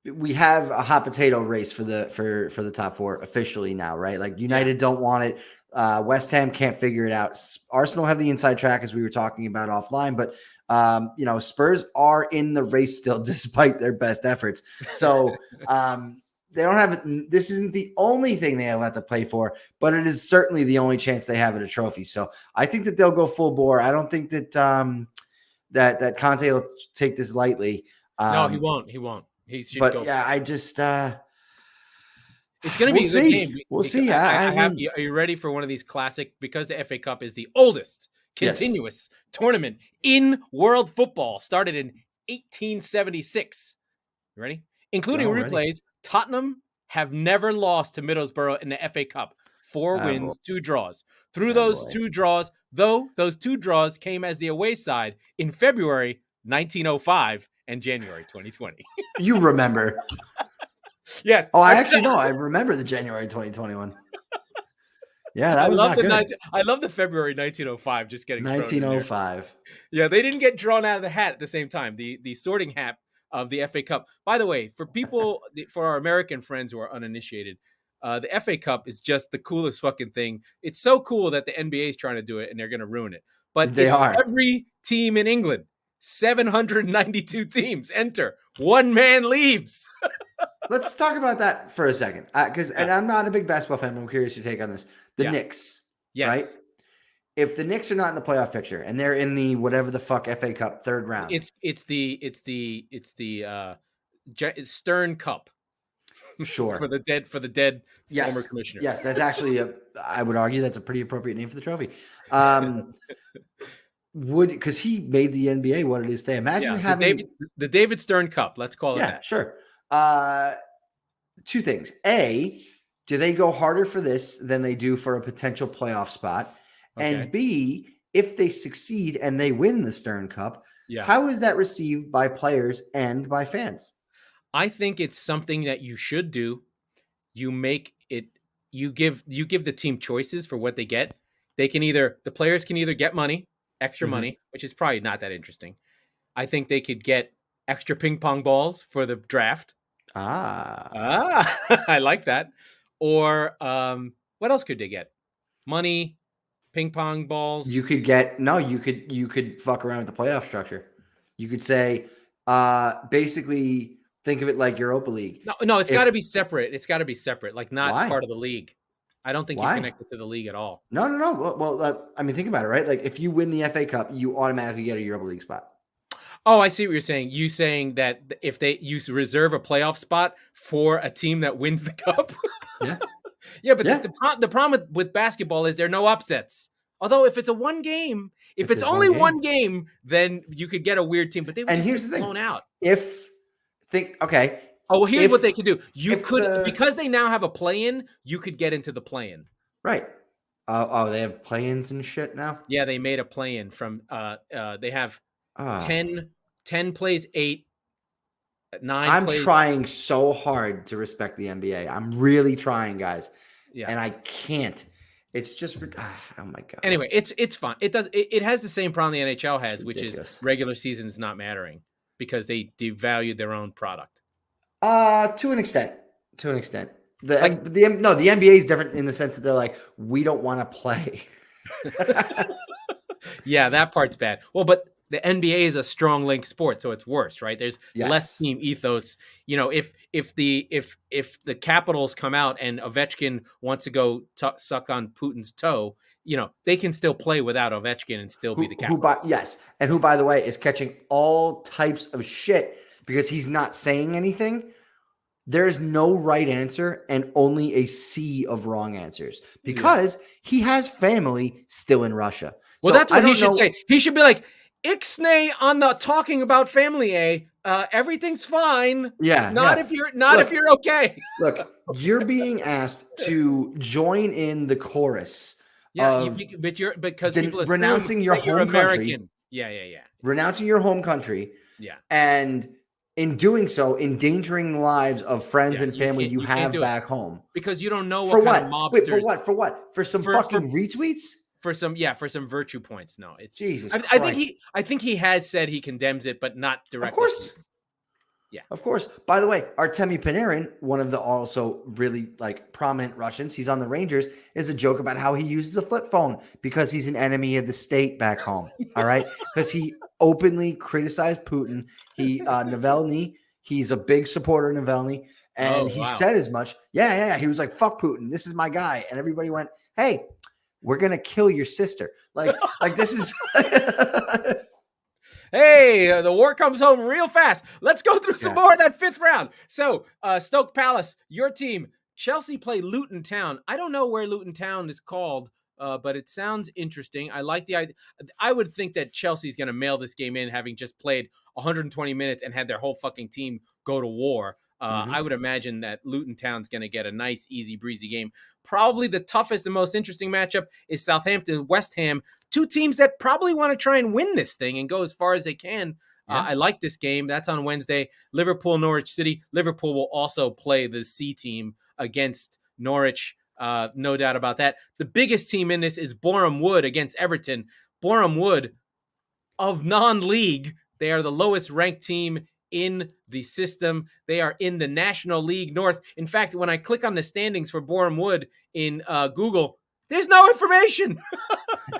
we have a hot potato race for the top 4 officially now, right? Like United don't want it. West Ham can't figure it out. Arsenal have the inside track, as we were talking about offline, but Spurs are in the race still despite their best efforts. So they don't have it. This isn't the only thing they have to play for, but it is certainly the only chance they have at a trophy. So I think that they'll go full bore. I don't think that that Conte will take this lightly. No, he won't. He won't. He should go. Yeah, I just. It's going to be a good game. We'll see. Are you ready for one of these classic? Because the FA Cup is the oldest continuous tournament in world football. Started in 1876. You ready? Including replays, Tottenham have never lost to Middlesbrough in the FA Cup. 4 wins, 2 draws. Through those 2 draws, though, those 2 draws came as the away side in February 1905 and January 2020. You remember. Yes. Oh, I actually know. I remember the January 2021. Yeah, that was not good. I love the February 1905 just getting thrown in there. 1905. Yeah, they didn't get drawn out of the hat at the same time. The sorting hat of the FA Cup. By the way, for our American friends who are uninitiated, the FA Cup is just the coolest fucking thing. It's so cool that the NBA is trying to do it and they're going to ruin it. But They are. Every team in England, 792 teams enter. One man leaves. Let's talk about that for a second. And I'm not a big basketball fan, but I'm curious your take on this. The Knicks, yes. Right? If the Knicks are not in the playoff picture and they're in the whatever the fuck FA Cup third round, it's the Stern Cup. Sure. for the dead former commissioner. Yes, that's actually I would argue that's a pretty appropriate name for the trophy. Because he made the NBA what it is today. Imagine having the David Stern Cup. Let's call it that. Sure. Two things. A, do they go harder for this than they do for a potential playoff spot? Okay. And B, if they succeed and they win the Stern Cup, how is that received by players and by fans? I think it's something that you should do. You give the team choices for what they get. The players can either get extra money, which is probably not that interesting. I think they could get extra ping pong balls for the draft. I like that. Or what else could they get? Money, ping pong balls. You could fuck around with the playoff structure. You could say, basically, think of it like Europa League. No, it's got to be separate. It's got to be separate, like not Why? Part of the league. I don't think you're connected to the league at all. No. Well, I mean, think about it, right? Like if you win the FA Cup, you automatically get a Europa League spot. Oh, I see what you're saying. You saying that if you reserve a playoff spot for a team that wins the cup. Yeah. But the problem with basketball is there are no upsets. Although if it's one game, if it's only one game, then you could get a weird team. But they would just get blown out. Here's what they could do. Because they now have a play-in, you could get into the play-in. Right. They have play-ins and shit now? Yeah, they made a play-in from they have 10 plays 8, 9 I'm plays. trying so hard to respect the NBA. I'm really trying, guys. Yeah. And I can't. It's just oh my god. Anyway, it's fun. It has the same problem the NHL has, which is regular seasons not mattering because they devalued their own product. To an extent. The NBA is different in the sense that they're like, we don't want to play. Yeah, that part's bad. Well, but the NBA is a strong link sport, so it's worse, right? There's less team ethos. You know, if the Capitals come out and Ovechkin wants to go suck on Putin's toe, you know, they can still play without Ovechkin and still be the Capitals. Who, by the way, is catching all types of shit because he's not saying anything. There's no right answer and only a sea of wrong answers because he has family still in Russia. Well, that's what he should say. He should be like, Ixnay on the talking about family, everything's fine. Yeah. If you're okay. Look, you're being asked to join in the chorus. Yeah, because people assume renouncing your home American. Country. Yeah. Renouncing your home country. Yeah. And in doing so, endangering the lives of friends and family you have back home. Because you don't know what kind of mobsters. Wait, for what? For some fucking retweets? For some virtue points. No, it's Jesus. I think he has said he condemns it, but not directly. Of course. Yeah. Of course. By the way, Artemi Panarin, one of the also really prominent Russians, he's on the Rangers, is a joke about how he uses a flip phone because he's an enemy of the state back home. All right. Because he openly criticized Putin. Navalny, he's a big supporter of Navalny. And he said as much. Yeah. He was like, fuck Putin. This is my guy. And everybody went, hey, we're going to kill your sister. Like this is. Hey, the war comes home real fast. Let's go through some more of that fifth round. So, Stoke Palace, your team. Chelsea play Luton Town. I don't know where Luton Town is called, but it sounds interesting. I like the idea. I would think that Chelsea's going to mail this game in, having just played 120 minutes and had their whole fucking team go to war. I would imagine that Luton Town's going to get a nice, easy, breezy game. Probably the toughest and most interesting matchup is Southampton, West Ham, two teams that probably want to try and win this thing and go as far as they can. I like this game. That's on Wednesday. Liverpool, Norwich City. Liverpool will also play the C team against Norwich. No doubt about that. The biggest team in this is Boreham Wood against Everton. Boreham Wood, of non-league, they are the lowest ranked team in the system. They are in the National League North. In fact, when I click on the standings for Boreham Wood in Google, there's no information.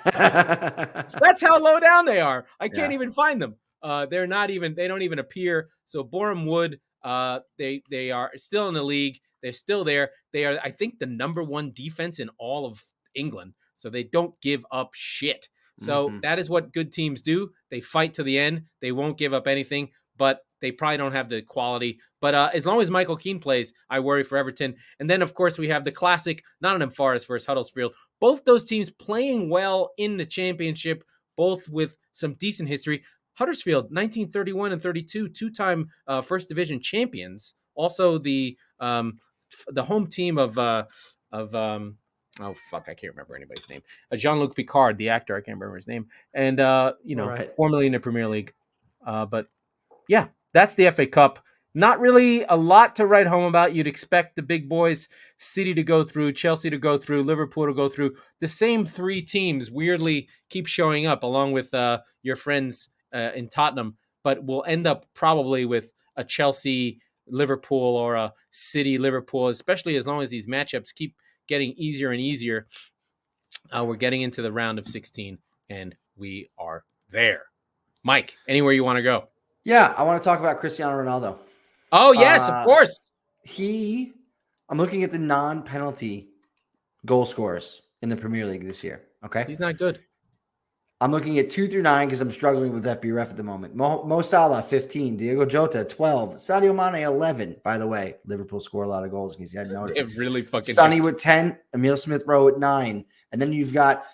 That's how low down they are. I can't even find them. They don't even appear. So Boreham Wood, they are still in the league. They're still there. They are, I think, the number one defense in all of England. So they don't give up shit. So that is what good teams do. They fight to the end. They won't give up anything, but they probably don't have the quality. But as long as Michael Keane plays, I worry for Everton. And then, of course, we have the classic Nottingham Forest versus Huddersfield. Both those teams playing well in the championship, both with some decent history. Huddersfield, 1931 and 32, two-time First Division champions. Also the home team of oh, fuck, I can't remember anybody's name. Jean-Luc Picard, the actor, I can't remember his name. And, formerly in the Premier League. But, yeah, that's the FA Cup. Not really a lot to write home about. You'd expect the big boys, City to go through, Chelsea to go through, Liverpool to go through. The same three teams weirdly keep showing up along with your friends in Tottenham. But we'll end up probably with a Chelsea, Liverpool, or a City, Liverpool, especially as long as these matchups keep getting easier and easier. We're getting into the round of 16, and we are there. Mike, anywhere you want to go? Yeah, I want to talk about Cristiano Ronaldo. Oh, yes, of course. I'm looking at the non-penalty goal scorers in the Premier League this year, okay? He's not good. I'm looking at 2 through 9 because I'm struggling with FBref at the moment. Mo Salah, 15. Diego Jota, 12. Sadio Mane, 11. By the way, Liverpool score a lot of goals because you hadn't noticed. It really fucking Sonny with 10. Emile Smith-Rowe at 9. And then you've got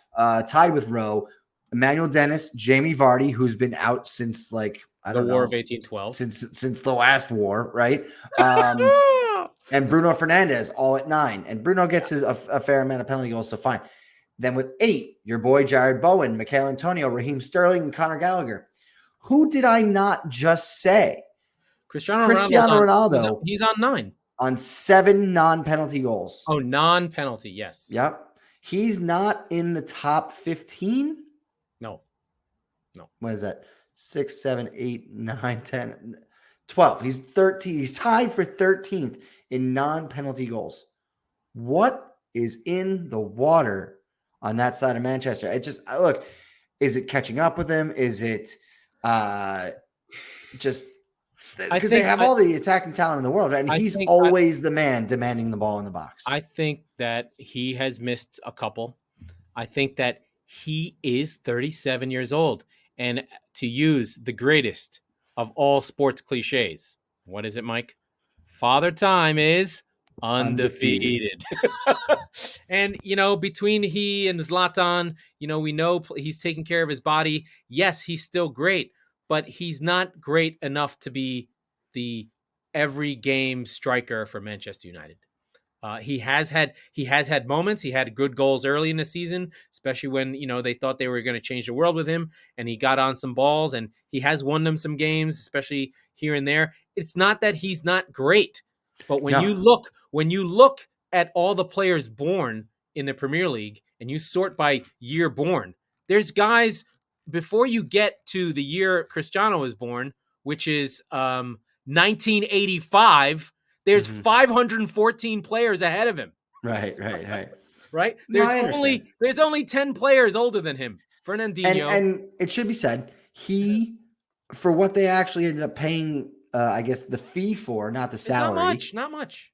tied with Rowe, Emmanuel Dennis, Jamie Vardy, who's been out since the War of 1812. Since the last war, right? And Bruno Fernandes, all at 9. And Bruno gets a fair amount of penalty goals, so fine. Then with 8, your boy Jared Bowen, Mikel Antonio, Raheem Sterling, and Conor Gallagher. Who did I not just say? Cristiano Ronaldo. He's on 9. On 7 non-penalty goals. Oh, non-penalty, yes. Yep. He's not in the top 15? No. What is that? 6, 7, 8, 9, 10, 12. He's 13. He's tied for 13th in non-penalty goals. What is in the water on that side of Manchester? It just, look, is it catching up with him? Is it just because they have all the attacking talent in the world, right? And he's always the man demanding the ball in the box. I think that he has missed a couple. I think that he is 37 years old. And to use the greatest of all sports cliches, what is it, Mike? Father Time is undefeated. And, between he and Zlatan, we know he's taking care of his body. Yes, he's still great, but he's not great enough to be the every game striker for Manchester United. He has had moments. He had good goals early in the season, especially when, they thought they were going to change the world with him, and he got on some balls, and he has won them some games, especially here and there. It's not that he's not great, but when you look at all the players born in the Premier League and you sort by year born, there's guys before you get to the year Cristiano was born, which is 1985. There's 514 players ahead of him. Right. Right? There's only 10 players older than him. Fernandinho. And it should be said, for what they actually ended up paying, I guess, the fee for, not the salary. Not much.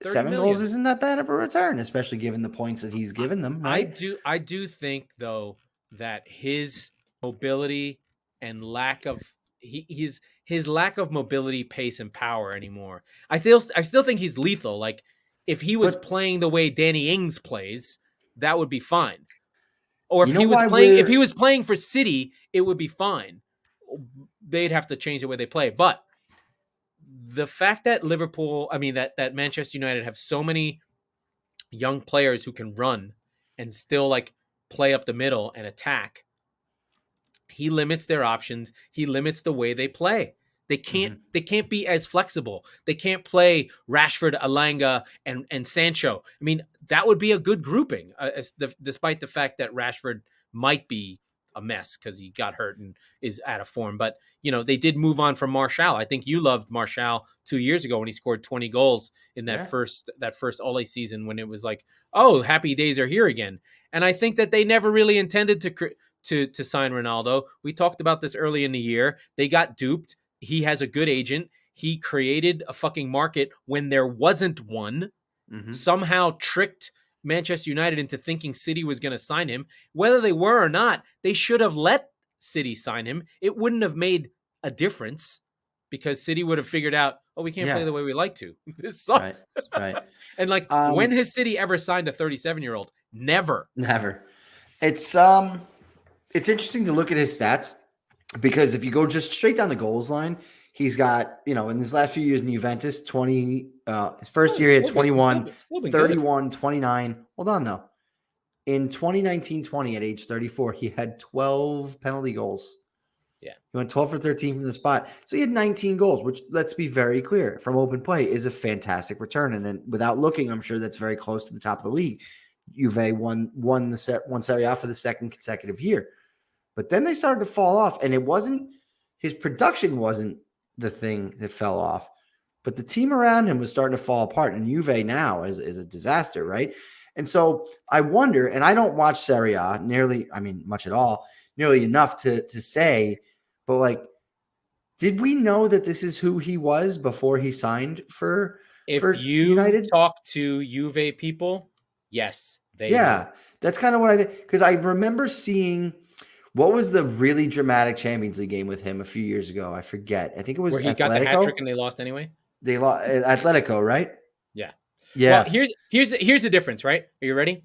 7 goals isn't that bad of a return, especially given the points that he's given them. Right? I do think, though, that his mobility and lack of his lack of mobility, pace, and power anymore. I still think he's lethal. Like, if he was playing the way Danny Ings plays, that would be fine. Or if he was playing for City, it would be fine. They'd have to change the way they play. But the fact that that Manchester United have so many young players who can run and still play up the middle and attack, he limits their options. He limits the way they play. They can't be as flexible. They can't play Rashford, Alanga, and Sancho. I mean, that would be a good grouping, despite the fact that Rashford might be a mess because he got hurt and is out of form. But, they did move on from Martial. I think you loved Martial 2 years ago when he scored 20 goals in that first Ole season when it was like, oh, happy days are here again. And I think that they never really intended to sign Ronaldo. We talked about this early in the year. They got duped. He has a good agent. He created a fucking market when there wasn't one. Somehow tricked Manchester United into thinking City was going to sign him. Whether they were or not, they should have let City sign him. It wouldn't have made a difference because City would have figured out, oh, we can't play the way we like to. This sucks. Right. And when has City ever signed a 37-year-old? Never. It's interesting to look at his stats because if you go just straight down the goals line, he's got, in his last few years in Juventus, 20, his first year he had 21, 31, good. 29. Hold on, though. In 2019-20, at age 34, he had 12 penalty goals. Yeah. He went 12 for 13 from the spot. So he had 19 goals, which, let's be very clear, from open play is a fantastic return. And then without looking, I'm sure that's very close to the top of the league. Juve won Serie A for the second consecutive year. But then they started to fall off, and his production wasn't the thing that fell off, but the team around him was starting to fall apart, and Juve now is a disaster, right? And so I wonder, and I don't watch Serie A much at all, nearly enough to say, but did we know that this is who he was before he signed for United? Talk to Juve people, yes. That's kind of what I think, because I remember seeing what was the really dramatic Champions League game with him a few years ago. I forget. I think it was where he got the hat trick and they lost anyway. They lost Atletico, right? Yeah. Well, here's the difference, right? Are you ready?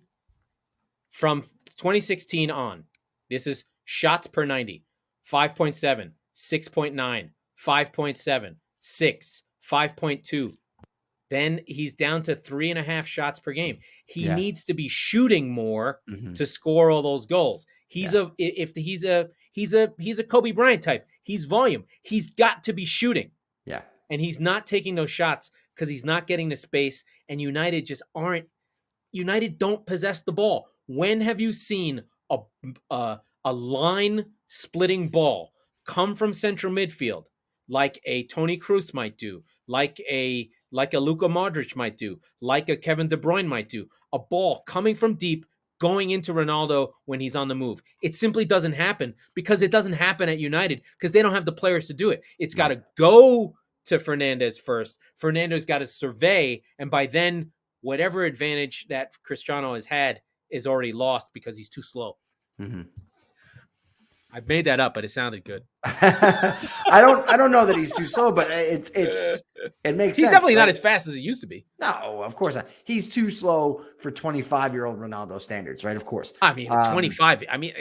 From 2016 on, this is shots per 90, 5.7, 6.9, 5.7, 6, 5.2. Then he's down to 3.5 shots per game. He needs to be shooting more to score all those goals. He's a Kobe Bryant type. He's volume. He's got to be shooting. Yeah. And he's not taking those shots because he's not getting the space. And United don't possess the ball. When have you seen a line splitting ball come from central midfield like a Toni Kroos might do, like a Luka Modric might do, like a Kevin De Bruyne might do, a ball coming from deep, going into Ronaldo when he's on the move? It simply doesn't happen because it doesn't happen at United because they don't have the players to do it. It's got to go to Fernandes first. Fernandes got to survey, and by then, whatever advantage that Cristiano has had is already lost because he's too slow. I've made that up, but it sounded good. I don't know that he's too slow, but it makes sense. He's definitely not as fast as he used to be. No, of course not. He's too slow for 25-year-old Ronaldo standards, right? Of course. I mean, 25. I mean,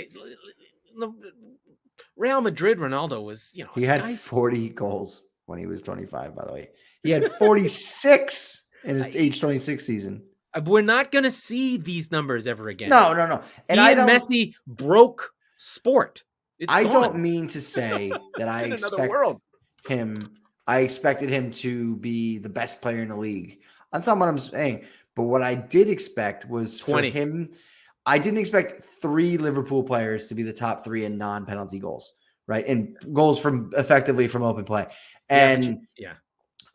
Real Madrid Ronaldo was, he had 40 goals when he was 25, by the way. He had 46 in his age 26 season. We're not going to see these numbers ever again. No. And Messi broke sport. I don't mean to say that I expected him to be the best player in the league. That's not what I'm saying. But what I did expect was 20. For him, I didn't expect 3 Liverpool players to be the top 3 in non-penalty goals, right? And goals from open play. And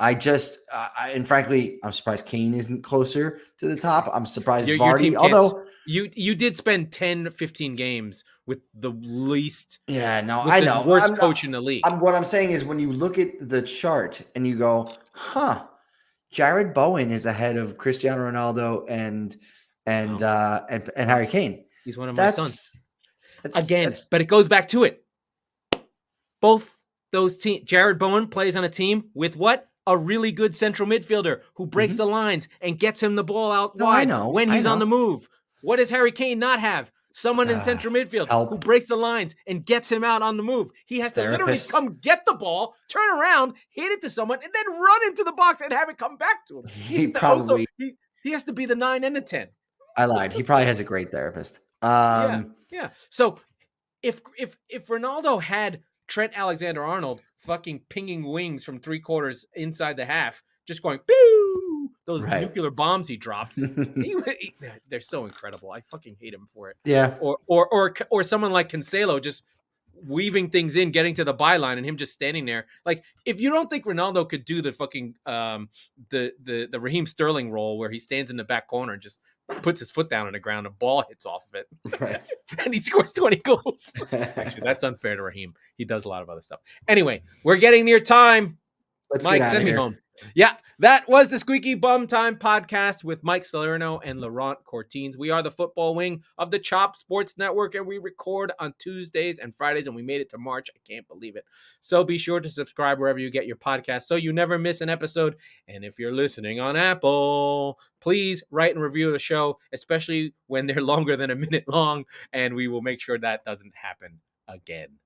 and frankly, I'm surprised Kane isn't closer to the top. I'm surprised Vardy, although you did spend 10, 15 games with the least. Yeah, no, I know. Worst coach in the league. What I'm saying is when you look at the chart and you go, Jared Bowen is ahead of Cristiano Ronaldo and Harry Kane. He's one of my sons. But it goes back to it. Both those teams. Jared Bowen plays on a team with what? A really good central midfielder who breaks the lines and gets him the ball out wide when he's on the move. What does Harry Kane not have? Someone in central midfield who breaks the lines and gets him out on the move. He has to literally come get the ball, turn around, hit it to someone, and then run into the box and have it come back to him. He has to be the 9 and the 10. I lied. He probably has a great therapist. Yeah. So if Ronaldo had Trent Alexander-Arnold fucking pinging wings from 3/4 inside the half, just going pew. Those nuclear bombs he drops. They're so incredible. I fucking hate him for it. Yeah. Or someone like Cancelo just weaving things in, getting to the byline, and him just standing there. Like, if you don't think Ronaldo could do the fucking the Raheem Sterling role where he stands in the back corner and just puts his foot down on the ground, a ball hits off of it, Right. and he scores 20 goals. Actually, that's unfair to Raheem. He does a lot of other stuff. Anyway, we're getting near time. Let's Mike, get out send of me here. home. Yeah, that was the Squeaky Bum Time Podcast with Mike Salerno and Laurent Cortines. We are the football wing of the Chop Sports Network, and we record on Tuesdays and Fridays, and we made it to March. I can't believe it. So be sure to subscribe wherever you get your podcast so you never miss an episode. And if you're listening on Apple, please write and review the show, especially when they're longer than a minute long, and we will make sure that doesn't happen again.